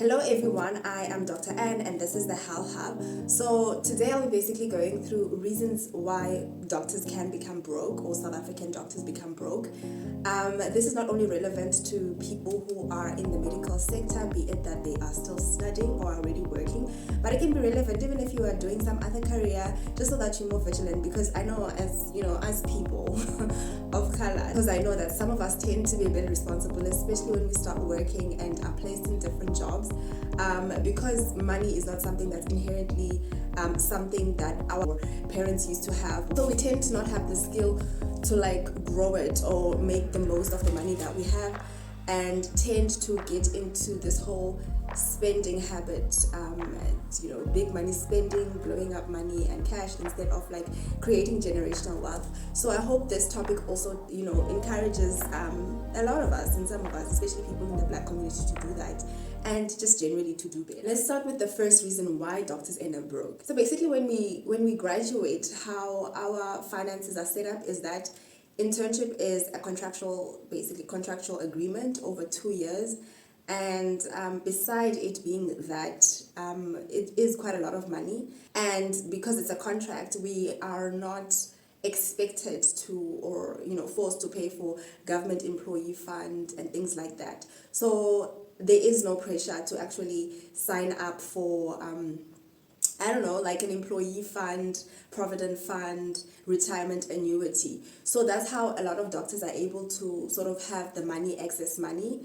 Hello everyone, I am Dr. Anne and this is the Health Hub. So today I'll be basically going through reasons why doctors can become broke or South African doctors become broke. This is not only relevant to people who are in the medical sector, be it that they are still studying or already working, but it can be relevant even if you are doing some other career, just so that you're more vigilant. Because I know as people of color, because I know that some of us tend to be a bit responsible, especially when we start working and are placed in different jobs, because money is not something that's inherently something that our parents used to have. So we tend to not have the skill to grow it or make the most of the money that we have, and tend to get into this whole spending habit, big money spending, blowing up money and cash instead of creating generational wealth. So I hope this topic also encourages a lot of us and some of us, especially people in the Black community, to do that and just generally to do better. Let's start with the first reason why doctors end up broke. So basically when we graduate, how our finances are set up is that internship is a contractual agreement over 2 years. And beside it being that, it is quite a lot of money. And because it's a contract, we are not expected to or forced to pay for government employee fund and things like that. So there is no pressure to actually sign up for an employee fund, provident fund, retirement annuity. So that's how a lot of doctors are able to sort of have the money, excess money,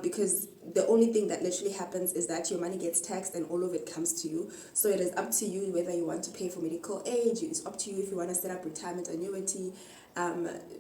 because the only thing that literally happens is that your money gets taxed and all of it comes to you. So it is up to you whether you want to pay for medical aid. It's up to you if you want to set up retirement annuity,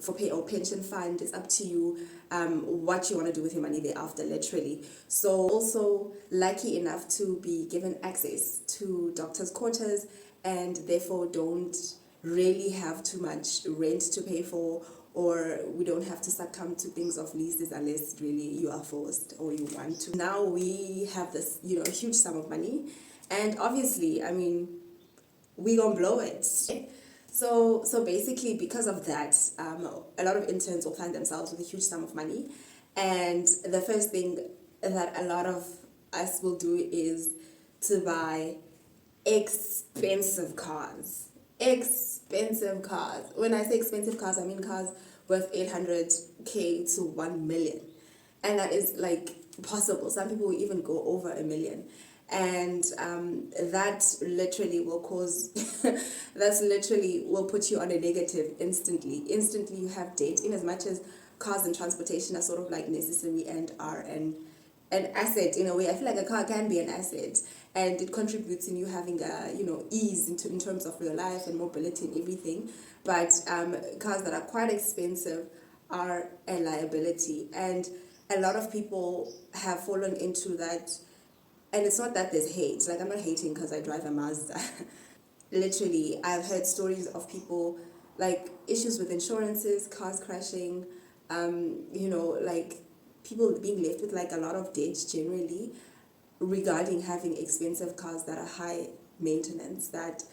for pay or pension fund. It's up to you what you want to do with your money thereafter, literally. So also lucky enough to be given access to doctors' quarters, and therefore don't really have too much rent to pay for, or we don't have to succumb to things of leases unless really you are forced or you want to. Now we have this huge sum of money, and obviously we gonna blow it. So basically, because of that, a lot of interns will find themselves with a huge sum of money, and the first thing that a lot of us will do is to buy expensive cars. Expensive cars. When I say expensive cars, I mean cars worth 800k to 1 million, and that is possible. Some people will even go over 1 million. And that literally will cause will put you on a negative instantly. You have debt, in as much as cars and transportation are sort of necessary and are an asset in a way. I feel like a car can be an asset, and it contributes in you having ease in terms of your life and mobility and everything. But cars that are quite expensive are a liability, and a lot of people have fallen into that. And it's not that there's hate. I'm not hating because I drive a Mazda. Literally, I've heard stories of people, issues with insurances, cars crashing, people being left with a lot of debt generally, regarding having expensive cars that are high maintenance, that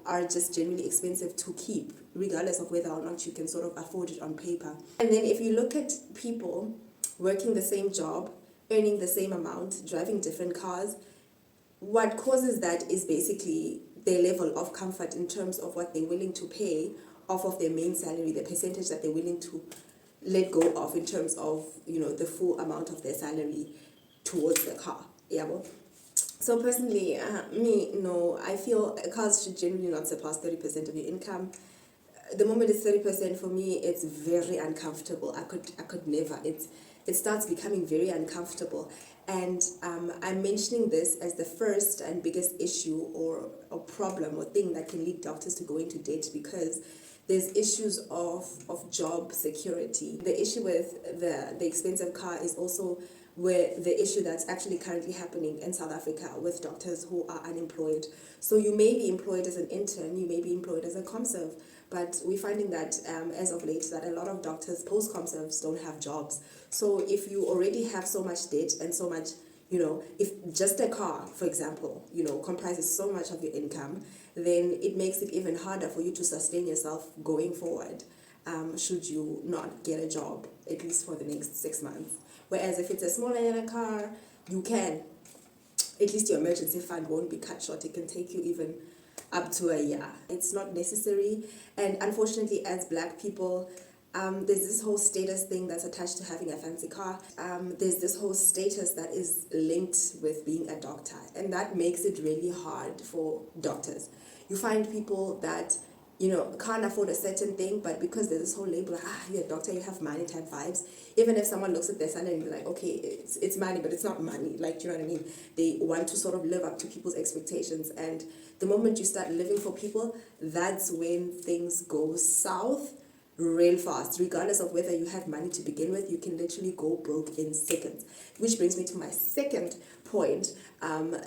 are just generally expensive to keep, regardless of whether or not you can sort of afford it on paper. And then if you look at people working the same job, earning the same amount, driving different cars, what causes that is basically their level of comfort in terms of what they're willing to pay off of their main salary, the percentage that they're willing to let go of in terms of the full amount of their salary towards the car. Yeah, well. So personally, I feel cars should generally not surpass 30% of your income. The moment it's 30%, for me, it's very uncomfortable. I could never. It starts becoming very uncomfortable. And I'm mentioning this as the first and biggest issue or problem or thing that can lead doctors to go into debt, because there's issues of job security. The issue with the expensive car is also where the issue that's actually currently happening in South Africa with doctors who are unemployed. So you may be employed as an intern, you may be employed as a comserve, but we're finding that as of late that a lot of doctors post-comserves don't have jobs. So if you already have so much debt and so much, if just a car, for example, comprises so much of your income, then it makes it even harder for you to sustain yourself going forward, should you not get a job, at least for the next 6 months. Whereas if it's a smaller car, you can. At least your emergency fund won't be cut short. It can take you even up to a year. It's not necessary. And unfortunately, as Black people, there's this whole status thing that's attached to having a fancy car. There's this whole status that is linked with being a doctor, and that makes it really hard for doctors. You find people that can't afford a certain thing, but because there's this whole label, you're a doctor, you have money type vibes. Even if someone looks at their salary and be like, okay, it's money, but it's not money. Like, do you know what I mean? They want to sort of live up to people's expectations, and the moment you start living for people, that's when things go south real fast. Regardless of whether you have money to begin with, you can literally go broke in seconds. Which brings me to my second point.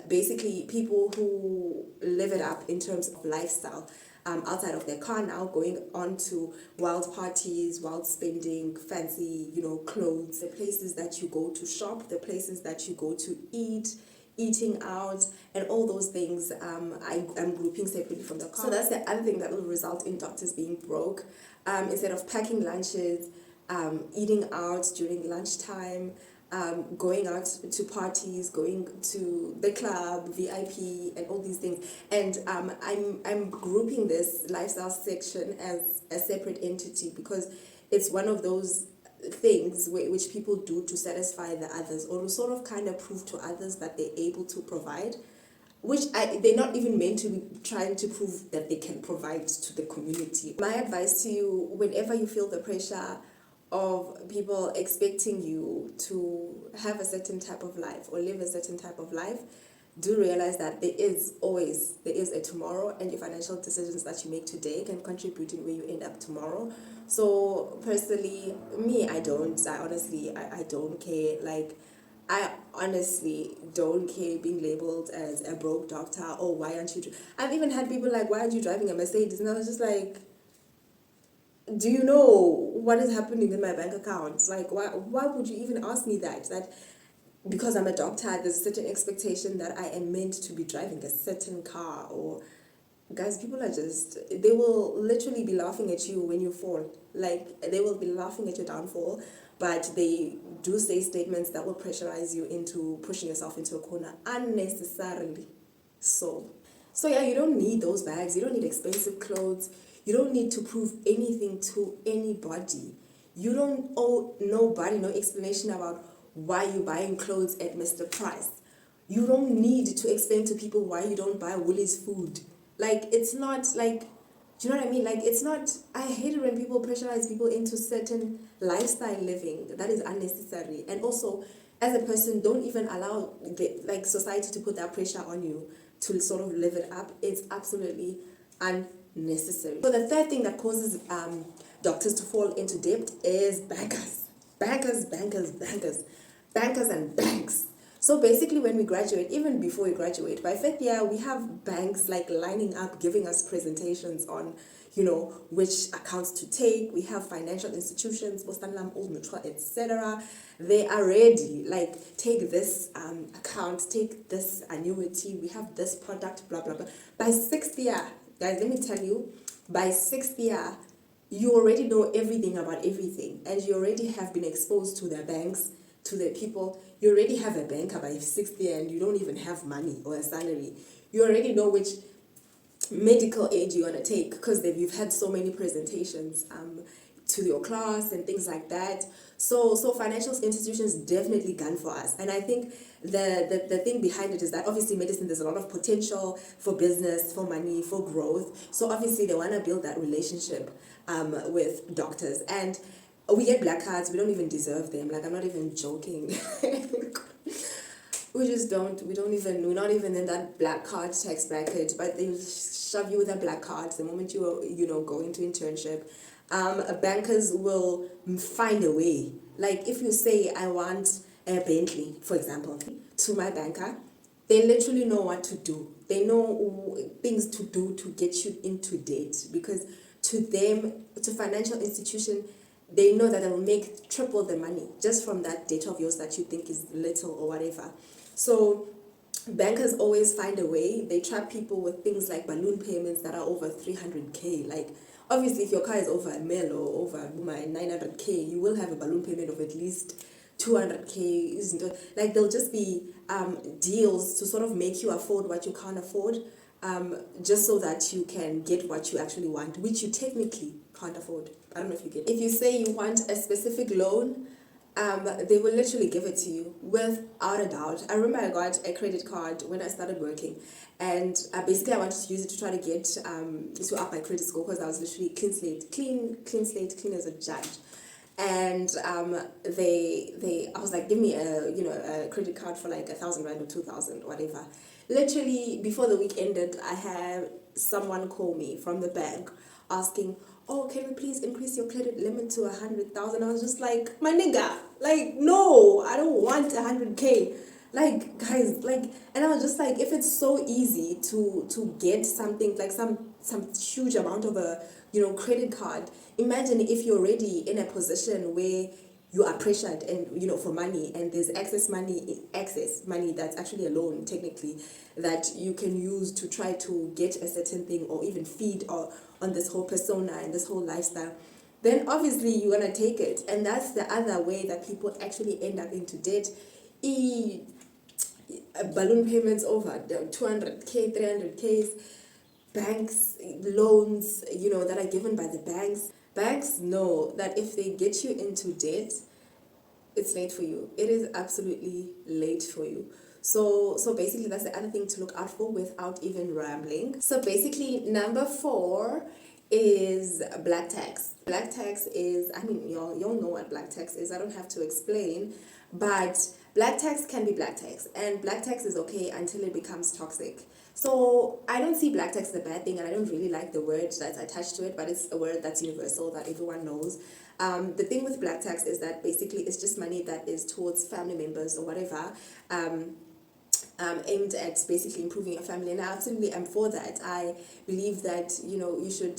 Basically, people who live it up in terms of lifestyle, outside of their car now, going on to wild parties, wild spending, fancy, clothes, the places that you go to shop, the places that you go to eating out, and all those things I'm grouping separately from the car. So that's the other thing that will result in doctors being broke. Instead of packing lunches, eating out during lunchtime, going out to parties, going to the club, VIP, and all these things. And I'm grouping this lifestyle section as a separate entity because it's one of those things which people do to satisfy the others, or to sort of kind of prove to others that they're able to provide, which they're not even meant to be trying to prove that they can provide to the community. My advice to you, whenever you feel the pressure of people expecting you to have a certain type of life or live a certain type of life, do realize that there is a tomorrow, and your financial decisions that you make today can contribute in where you end up tomorrow. So personally, me, I honestly don't care. Like, I honestly don't care being labeled as a broke doctor, or why aren't you... I've even had people like, why aren't you driving a Mercedes? And I was just like, do you know what is happening in my bank account? Like, why would you even ask me that? That because I'm a doctor, there's a certain expectation that I am meant to be driving a certain car. Or guys, people are just, they will literally be laughing at you when you fall. Like, they will be laughing at your downfall, but they do say statements that will pressurize you into pushing yourself into a corner unnecessarily. So yeah, you don't need those bags, you don't need expensive clothes, you don't need to prove anything to anybody. You don't owe nobody no explanation about why you're buying clothes at Mr. Price. You don't need to explain to people why you don't buy Woolies food. Like, it's not like, do you know what I mean? Like, it's not, I hate it when people pressurize people into certain lifestyle living. That is unnecessary. And also, as a person, don't even allow society to put that pressure on you to sort of live it up. It's absolutely unnecessary. So the third thing that causes doctors to fall into debt is bankers. Bankers and banks. So basically, when we graduate, even before we graduate, by fifth year, we have banks like lining up, giving us presentations on, which accounts to take. We have financial institutions, etc. They are ready. Like, take this account, take this annuity. We have this product, blah blah blah. By sixth year, guys, let me tell you, by sixth year, you already know everything about everything, and you already have been exposed to the banks, to the people. You already have a banker by sixth year, and you don't even have money or a salary. You already know which medical aid you're going to take because you've had so many presentations to your class and things like that. So financial institutions definitely gun for us. And I think the thing behind it is that obviously medicine, there's a lot of potential for business, for money, for growth. So obviously they want to build that relationship with doctors. And we get black cards, we don't even deserve them. Like, I'm not even joking. We just don't, we're not even in that black card tax bracket, but they shove you with a black card the moment you go into internship. Bankers will find a way. Like, if you say, I want a Bentley, for example, to my banker, they literally know what to do. They know things to do to get you into debt, because to them, to financial institution, they know that they'll make triple the money just from that debt of yours that you think is little or whatever. So bankers always find a way. They trap people with things like balloon payments that are over 300K. Like, obviously, if your car is over $1 million or over 900K, you will have a balloon payment of at least 200k isn't it? Like there'll just be deals to sort of make you afford what you can't afford, just so that you can get what you actually want, which you technically can't afford. I don't know if you get it. If you say you want a specific loan, they will literally give it to you without a doubt. I remember I got a credit card when I started working, and basically I wanted to use it to try to get to up my credit score, because I was literally clean slate, clean as a judge. And I was like, give me a credit card for like 1,000 rand or 2,000, whatever. Literally before the week ended, I had someone call me from the bank asking, oh, can we please increase your credit limit to 100,000? I was just like, my nigga, like, no, I don't want 100k. Like, guys, like, and I was just like, if it's so easy to get something like some huge amount of a credit card, imagine if you're already in a position where you are pressured and for money, and there's excess money that's actually a loan technically, that you can use to try to get a certain thing, or even feed or on this whole persona and this whole lifestyle. Then obviously you're gonna take it. And that's the other way that people actually end up into debt. Balloon payments over 200k, 300k's, banks loans that are given by the banks know that if they get you into debt, it's late for you. It is absolutely late for you. So basically that's the other thing to look out for, without even rambling. So basically number 4 is black tax. Black tax is, I mean, y'all know what black tax is. I don't have to explain, but black tax can be black tax, and black tax is okay until it becomes toxic. So I don't see black tax as a bad thing, and I don't really like the word that's attached to it, but it's a word that's universal that everyone knows. The thing with black tax is that basically it's just money that is towards family members or whatever, aimed at basically improving your family. And I absolutely am for that. I believe that you should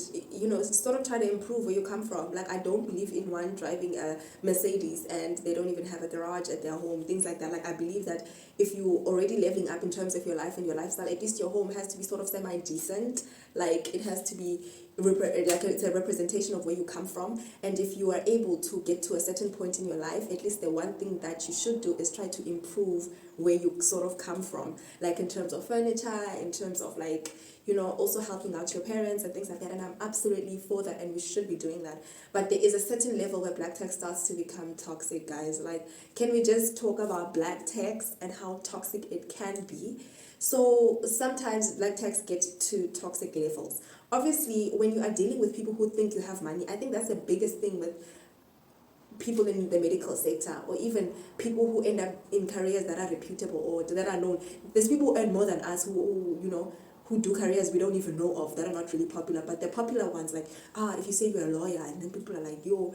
sort of try to improve where you come from. Like, I don't believe in one driving a Mercedes and they don't even have a garage at their home, things like that. Like, I believe that if you already leveling up in terms of your life and your lifestyle, at least your home has to be sort of semi-decent. Like, it has to be it's a representation of where you come from. And if you are able to get to a certain point in your life, at least the one thing that you should do is try to improve where you sort of come from, like in terms of furniture, in terms of like also helping out your parents and things like that. And I'm absolutely for that, and we should be doing that. But there is a certain level where black tax starts to become toxic, guys. Like, can we just talk about black tax and how toxic it can be? So sometimes black tax gets to toxic levels. Obviously, when you are dealing with people who think you have money, I think that's the biggest thing with people in the medical sector, or even people who end up in careers that are reputable or that are known. There's people who earn more than us who do careers we don't even know of, that are not really popular. But the popular ones, like, if you say you're a lawyer, and then people are like, yo,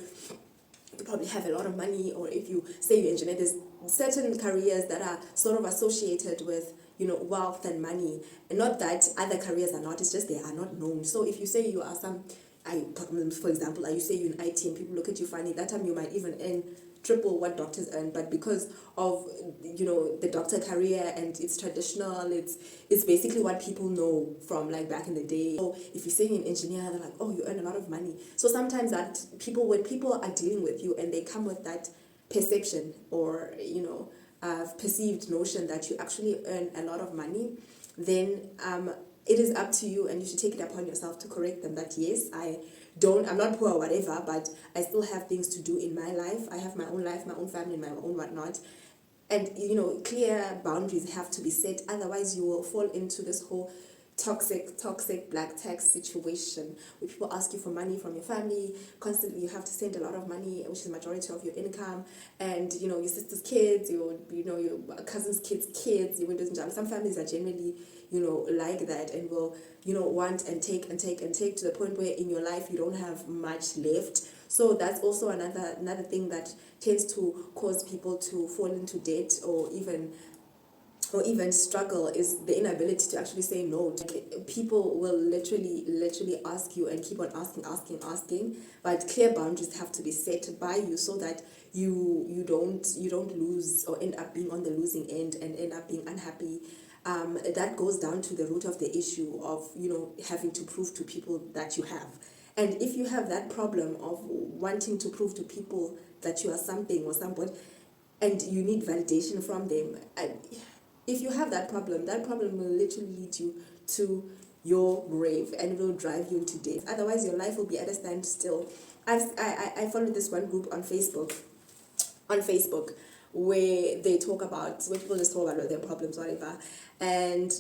you probably have a lot of money. Or if you say you're an engineer, there's certain careers that are sort of associated with wealth and money. And not that other careers are not, it's just they are not known. So if you say you are for example, you say you're in IT and people look at you funny, that time you might even earn triple what doctors earn. But because of the doctor career, and it's traditional, it's basically what people know from like back in the day. So if you say you're an engineer, they're like, oh, you earn a lot of money. So sometimes that when people are dealing with you and they come with that perception, or perceived notion that you actually earn a lot of money, then it is up to you, and you should take it upon yourself to correct them that, yes, I'm not poor or whatever, but I still have things to do in my life. I have my own life, my own family, my own whatnot. And, clear boundaries have to be set. Otherwise, you will fall into this whole toxic black tax situation, where people ask you for money from your family constantly. You have to send a lot of money, which is the majority of your income, and your sister's kids, your cousin's kids, your windows and jobs. Some families are generally like that, and will want and take to the point where in your life you don't have much left. So that's also another thing that tends to cause people to fall into debt, or even struggle, is the inability to actually say no. Like, people will literally ask you and keep on asking, but clear boundaries have to be set by you, so that you don't lose or end up being on the losing end and end up being unhappy. That goes down to the root of the issue of having to prove to people that you have. And if you have that problem of wanting to prove to people that you are something or somebody, and you need validation from them. And if you have that problem will literally lead you to your grave and will drive you into death. Otherwise, your life will be at a standstill. I followed this one group on Facebook, where people just talk about their problems, whatever. And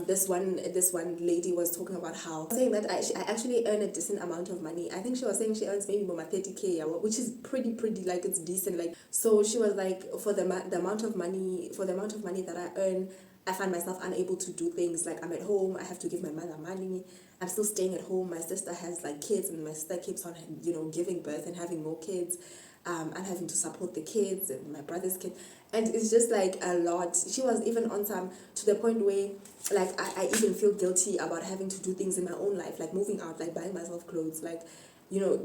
this one lady was talking about how, saying that I actually earn a decent amount of money. I think she was saying she earns maybe more 30K, yeah, which is pretty like, it's decent. Like, so she was like, for the amount of money that I earn, I find myself unable to do things. Like, I'm at home, I have to give my mother money, I'm still staying at home, my sister has like kids, and my sister keeps on, giving birth and having more kids. I'm having to support the kids and my brother's kids, and it's just like a lot. She was even on some, to the point where like I even feel guilty about having to do things in my own life, like moving out, like buying myself clothes, like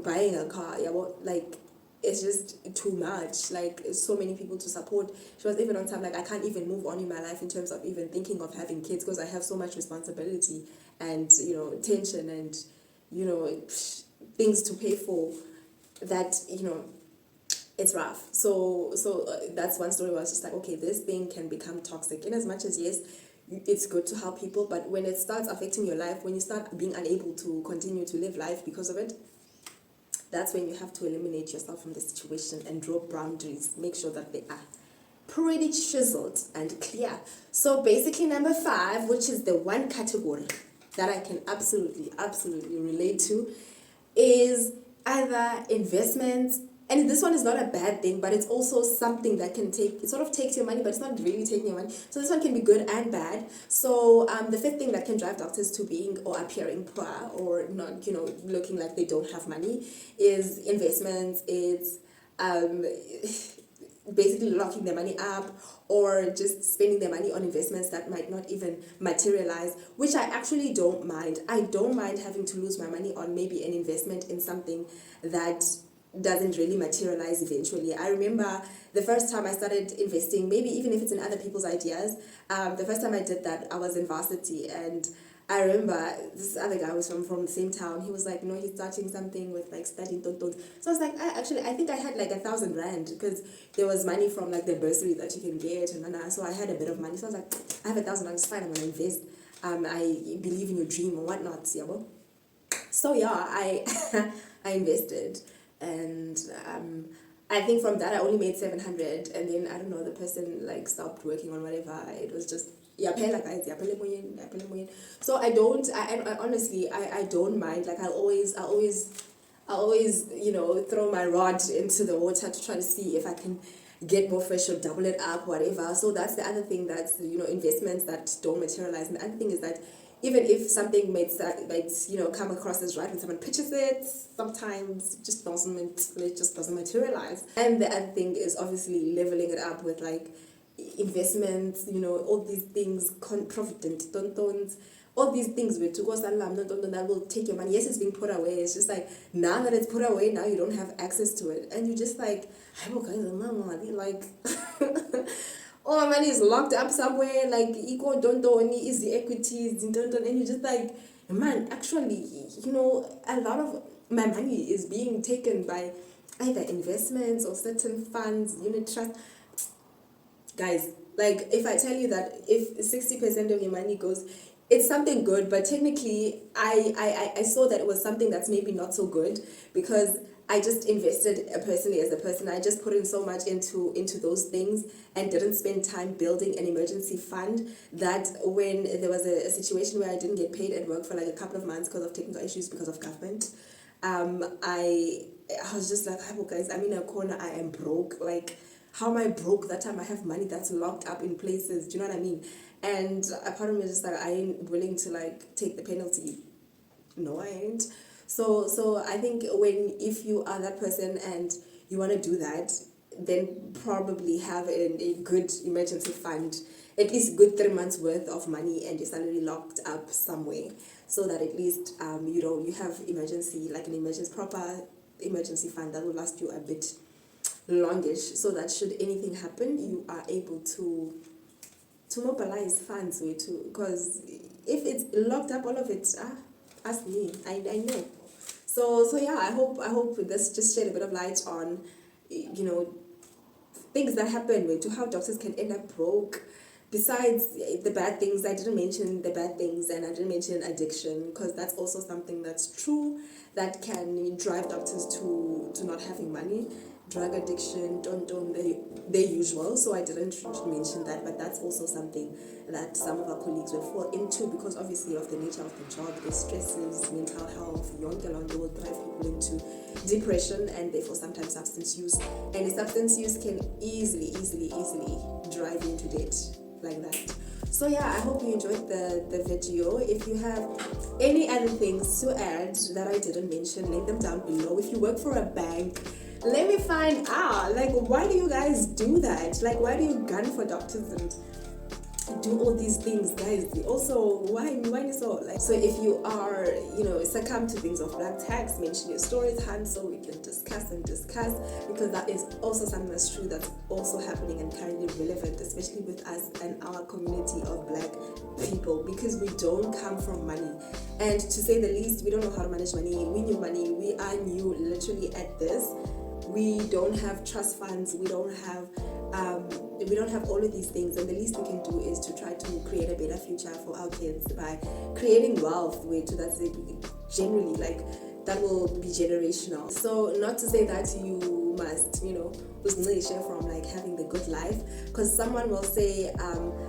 buying a car. Yeah, well, like it's just too much, like so many people to support. She was even on some, like, I can't even move on in my life in terms of even thinking of having kids, because I have so much responsibility and tension and things to pay for, that it's rough. So that's one story where I was just like, okay, this thing can become toxic. In as much as, yes, it's good to help people, but when it starts affecting your life, when you start being unable to continue to live life because of it, that's when you have to eliminate yourself from the situation and draw boundaries. Make sure that they are pretty chiseled and clear. So basically, number 5, which is the one category that I can absolutely relate to, is either investments. And this one is not a bad thing, but it's also something that it sort of takes your money, but it's not really taking your money. So this one can be good and bad. So the fifth thing that can drive doctors to being or appearing poor or not, looking like they don't have money, is investments. It's basically locking their money up, or just spending their money on investments that might not even materialize, which I actually don't mind. I don't mind having to lose my money on maybe an investment in something that doesn't really materialize eventually. I remember the first time I started investing, maybe even if it's in other people's ideas, the first time I did that, I was in varsity, and I remember this other guy was from the same town. He was like, he's starting something with like studying tonton. So I was like, I think I had like 1,000 rand, because there was money from like the bursary that you can get, and so I had a bit of money. So I was like, I have 1,000 rand, it's fine, I'm gonna invest. I believe in your dream or whatnot, yeah. So yeah, I I invested, and I think from that I only made 700, and then I don't know, the person like stopped working on whatever. It was just, yeah, phela guys, yeah, phela moyen. So I honestly I don't mind. Like I always throw my rod into the water to try to see if I can get more fish or double it up, whatever. So that's the other thing, that's investments that don't materialize. And the other thing is that even if something might come across as right when someone pitches it, sometimes it just doesn't materialize. And the other thing is obviously leveling it up with like investments, all these things, provident tontons, all these things that will take your money. Yes, it's being put away. It's just like, now that it's put away, now you don't have access to it, and you just like, like all my money is locked up somewhere, like equal don't is the equities, and you just like, man, actually, a lot of my money is being taken by either investments or certain funds, unit trust. Guys, like if I tell you that if 60% of your money goes, it's something good, but technically I saw that it was something that's maybe not so good, because I just invested personally as a person. I just put in so much into those things and didn't spend time building an emergency fund, that when there was a situation where I didn't get paid at work for like a couple of months because of technical issues, because of government, I was just like, "Hi, guys, I'm in a corner. I am broke. Like, how am I broke that time? I have money that's locked up in places. Do you know what I mean?" And a part of me is just like, I ain't willing to like take the penalty. No, I ain't. So I think if you are that person and you want to do that, then probably have a good emergency fund, at least good 3 months worth of money and your salary locked up somewhere, so that at least you have proper emergency fund that will last you a bit longish, so that should anything happen, you are able to mobilize funds because if it's locked up, all of it, ask me, I know. So yeah, I hope this just shed a bit of light on things that happen to how doctors can end up broke. Besides the bad things, I didn't mention the bad things, and I didn't mention addiction, because that's also something that's true that can drive doctors to not having money. Drug addiction, don't the usual. So I didn't mention that, but that's also something that some of our colleagues will fall into, because obviously of the nature of the job, the stresses, mental health, yonke lonke will drive people into depression, and therefore sometimes substance use. And the substance use can easily drive you into debt like that. So yeah, I hope you enjoyed the video. If you have any other things to add that I didn't mention, link them down below. If you work for a bank, let me find out, like, why do you guys do that? Like, why do you gun for doctors and do all these things, guys? Also, why so, like, so if you are, succumb to things of black tax, mention your stories, hand, so we can discuss, because that is also something that's true, that's also happening and currently relevant, especially with us and our community of black people, because we don't come from money, and to say the least, we don't know how to manage money. We knew money, we are new literally at this. We don't have trust funds, we don't have all of these things, and the least we can do is to try to create a better future for our kids by creating wealth, which that's generally, like, that will be generational. So not to say that you must, share from like having the good life, because someone will say,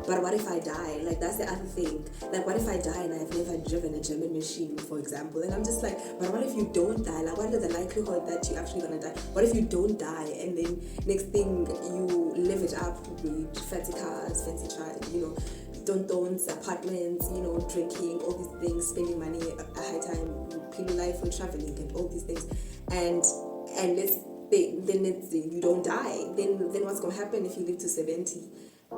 but what if I die? Like, that's the other thing. Like, what if I die and I've never driven a German machine, for example? And I'm just like, but what if you don't die? Like, what is the likelihood that you're actually gonna die? What if you don't die and then next thing you live it up with fancy cars, fancy don't apartments, drinking, all these things, spending money, a high time, pillow life, for traveling, and all these things, and you don't die. Then what's gonna happen if you live to 70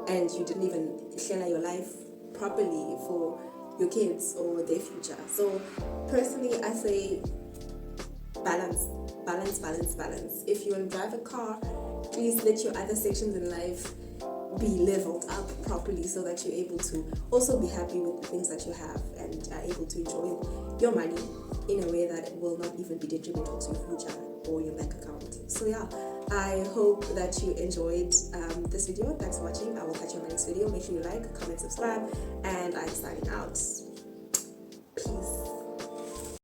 and you didn't even share your life properly for your kids or their future? So personally, I say balance. If you want to drive a car, please let your other sections in life be leveled up properly, so that you're able to also be happy with the things that you have and are able to enjoy your money in a way that it will not even be detrimental to your future or your bank account. So yeah, I hope that you enjoyed this video. Thanks for watching. I will catch you in my next video. Make sure you like, comment, subscribe, and I'm signing out.